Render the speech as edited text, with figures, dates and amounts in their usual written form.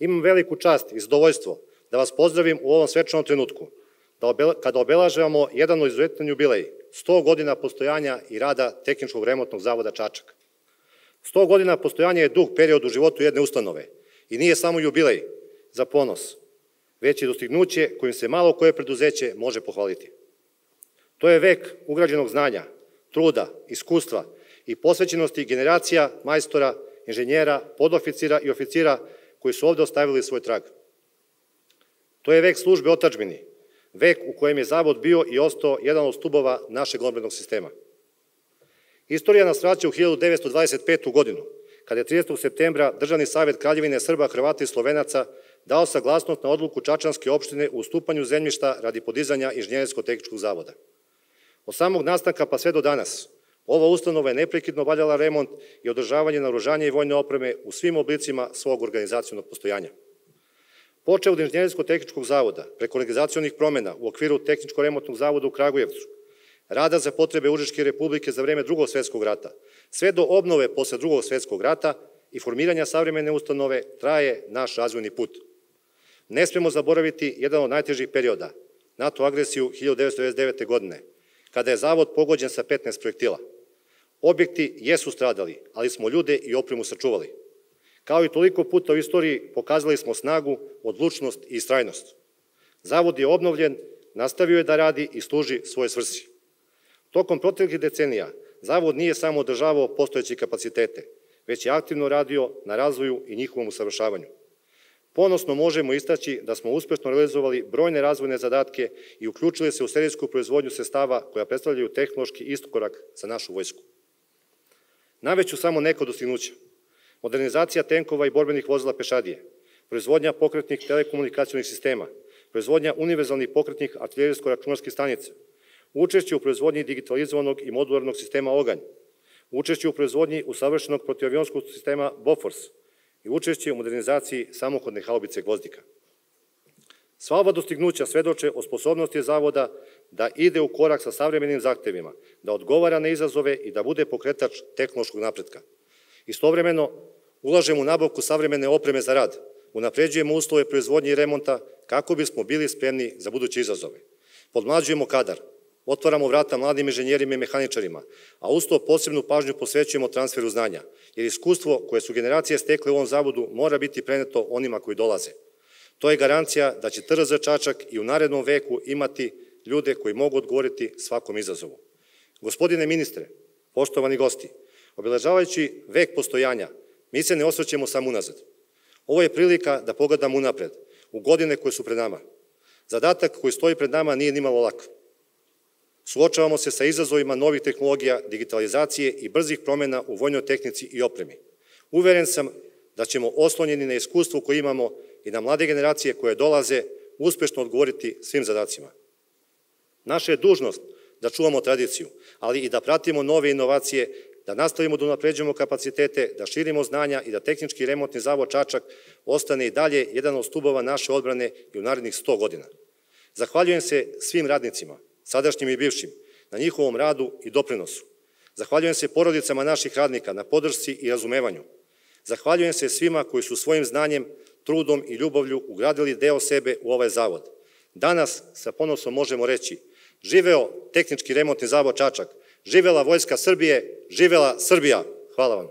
Imam veliku čast i zadovoljstvo da vas pozdravim u ovom svečanom trenutku, kada obeležavamo jedan od izuzetan jubilej, 100 godina postojanja i rada Tehničkog remontnog zavoda Čačak. 100 godina postojanja je dug period u životu jedne ustanove i nije samo jubilej za ponos, već i dostignuće kojim se malo koje preduzeće može pohvaliti. To je vek ugrađenog znanja, truda, iskustva i posvećenosti generacija majstora, inženjera, podoficira i oficira koji su ovde ostavili svoj trag. To je vek službe otadžbini, vek u kojem je zavod bio i ostao jedan od stubova našeg odbrambenog sistema. Istorija nas vraća u 1925. godinu, kada je 30. septembra Državni savet Kraljevine Srba, Hrvata i Slovenaca dao saglasnost na odluku Čačanske opštine u ustupanju zemljišta radi podizanja Inženjersko-tehničkog zavoda. Od samog nastanka pa sve do danas, ova ustanova je neprekidno obavljala remont i održavanje naoružanja i vojne opreme u svim oblicima svog organizacionog postojanja. Počeo od Inženjersko-tehničkog zavoda, preko organizacionih promena u okviru Tehničko-remontnog zavoda u Kragujevcu, rada za potrebe Užičke republike za vreme Drugog svetskog rata, sve do obnove posle Drugog svetskog rata i formiranja savremene ustanove traje naš razvojni put. Ne smemo zaboraviti jedan od najtežih perioda, NATO agresiju 1999. godine, kada je zavod pogođen sa 15 projektila. Objekti jesu stradali, ali smo ljude i opremu sačuvali. Kao i toliko puta u istoriji pokazali smo snagu, odlučnost i istrajnost. Zavod je obnovljen, nastavio je da radi i služi svoje svrsi. Tokom proteklih decenija zavod nije samo održavao postojeće kapacitete, već je aktivno radio na razvoju i njihovom usavršavanju. Ponosno možemo istaći da smo uspešno realizovali brojne razvojne zadatke i uključili se u serijsku proizvodnju sredstava koja predstavljaju tehnološki iskorak za našu vojsku. Naveću samo neko dostignuća. Modernizacija tenkova i borbenih vozila pešadije, proizvodnja pokretnih telekomunikacionih sistema, proizvodnja univerzalnih pokretnih artiljerijsko-računarskih stanica, učešće u proizvodnji digitalizovanog i modularnog sistema Oganj, učešće u proizvodnji usavršenog protivavionskog sistema Bofors i učešće u modernizaciji samohodne haubice Gvozdika. Sva ova dostignuća svedoče o sposobnosti zavoda da ide u korak sa savremenim zahtevima, da odgovara na izazove i da bude pokretač tehnološkog napretka. Istovremeno, ulažemo u nabavku savremene opreme za rad, unapređujemo uslove proizvodnje i remonta kako bismo bili spremni za buduće izazove. Podmlađujemo kadar, otvaramo vrata mladim inženjerima i mehaničarima, a uz to posebnu pažnju posvećujemo transferu znanja, jer iskustvo koje su generacije stekle u ovom zavodu mora biti preneto onima koji dolaze. To je garancija da će TRZ Čačak i u narednom veku imati ljude koji mogu odgovoriti svakom izazovu. Gospodine ministre, poštovani gosti, obeležavajući vek postojanja, mi se ne osvrćemo samo unazad. Ovo je prilika da pogledamo unapred, u godine koje su pred nama. Zadatak koji stoji pred nama nije nimalo lak. Suočavamo se sa izazovima novih tehnologija, digitalizacije i brzih promena u vojnoj tehnici i opremi. Uveren sam da ćemo oslonjeni na iskustvo koje imamo i na mlade generacije koje dolaze uspešno odgovoriti svim zadacima. Naša je dužnost da čuvamo tradiciju, ali i da pratimo nove inovacije, da nastavimo da unapređujemo kapacitete, da širimo znanja i da Tehnički remontni zavod Čačak ostane i dalje jedan od stubova naše odbrane i u narednih 100 godina. Zahvaljujem se svim radnicima, sadašnjim i bivšim, na njihovom radu i doprinosu. Zahvaljujem se porodicama naših radnika na podršci i razumevanju. Zahvaljujem se svima koji su svojim znanjem, trudom i ljubavlju ugradili deo sebe u ovaj zavod. Danas sa ponosom možemo reći: živeo Tehnički remontni zavod Čačak, živela Vojska Srbije, živela Srbija. Hvala vam.